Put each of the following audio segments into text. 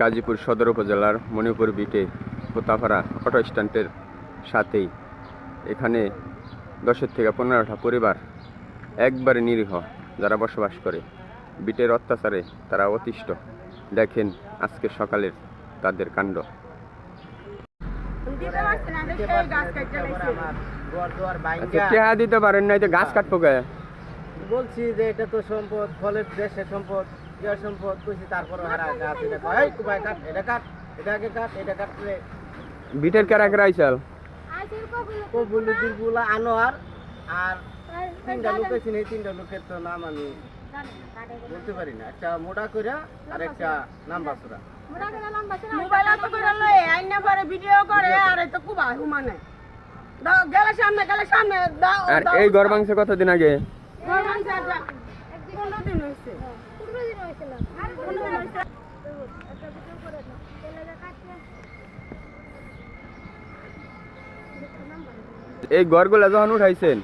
গাজীপুর সদর উপজেলার মণিপুর বিটে কোতাপাড়া অটো স্ট্যান্ডের সাথেই এখানে 10 থেকে 15টা পরিবার একবারে নিরীহ যারা বসবাস করে। বিটের অত্যাচারে তারা অতিষ্ঠ। দেখেন আজকে সকালের তাদের কাণ্ড। টেহা দিতে পারেন নাই তো গাছ কাটবো কে? বলছি যে এটা তো সম্পদ, ফলের দেশের সম্পদ, ইয়ার সম্পদ কইছি, তারপর হারা গাছ এটা কয় এই কুবাই কাট, এটা কাট, এটা আগে কাট, এটা কাটলে বিটের কেরা কেরা আইসাল? কবুলুদ্দিন বুলা আনোয়ার আর তিনটা লোক আছে। এই তিনটা লোকের তো নাম আমি বলতে পারি না। একটা মোটা কইরা আর একটা নাম বাসুরা। মোবাইল তো করে লয় আইনা পরে ভিডিও করে আর তো কুবাই হুমানে দাও গেলে সামনে দাও। আর এই ঘর ভাঙছে কতদিন আগে? গরমান চাচা 15 দিন হইছে। 15 দিন হইছিল আর 15 দিন হইছে। একটা ভিডিও করে দাও তেলে কাটছে। এই ঘরগুলা যখন উঠাইছেন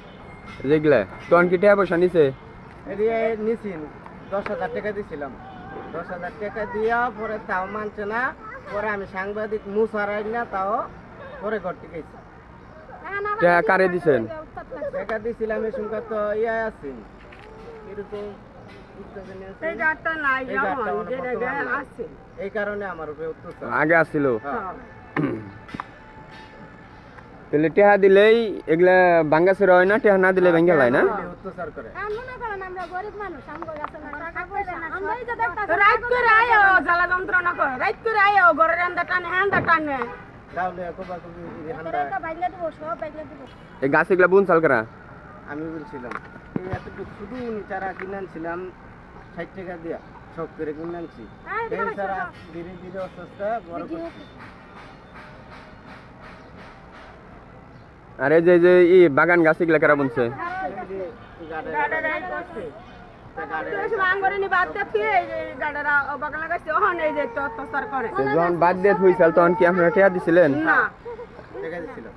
যেগুলা তখন কি টাকা পয়সা নিছে? এরিয়া নিছিন 10,000 টাকা দিছিলাম। 10,000 টাকা দিয়া পরে তাও মানছে না। পরে আমি সাংবাদিক মুসারাই না তাও পরে ঘর থেকে গেছি। টাকা কারে দিছেন? টাকা দিছিলাম এই সংখ্যা তো ইয়া আছে এরকম এই গাটটা নাই যেমন যেটা আছে এই কারণে আমার উপরে অত্যাচার আগে আসছিল। হ্যাঁ তাহলে টেহা দিলেই এগুলা ভাঙ্গাচুর হয় না? টেহা না দিলে ভেঙে যায় না? অত্যাচার করে। মনে করেন আমরা গরিব মানুষ, আমগো কাছে না টাকা পয়সা, আমরাই তো দেখতাছি রাত করে আয়ো জ্বালা যন্ত্রণা করে, রাত করে আয়ো ঘরের আন্দা টানে হ্যান্দা টানে তাহলে কবা কবি হান্ডা তো বাইলে দিব, সব বাইলে দিব। এই গাছ এগুলা বুন চাল করা? আমি বলছিলাম এই এতটুকু শুধু চারা কিনে আনছিলাম 60 টাকা দিয়া, সব করে কিনে আনছি। এই চারা ধীরে ধীরে অসুস্থ বড় করছি। আর এই যে ই বাগান গাছ এগুলা কারা বুনছে? গাড়ারাই করছে তো মাঙ্গরে নি বাদ দেখি এই গাড়ারা বাগান লাগাইছে ওখানে এই যে অত্যাচার করে। যখন বাদ দিয়ে হইছিল তখন কি আপনারা টেহা দিছিলেন? না টাকা দিছিলাম।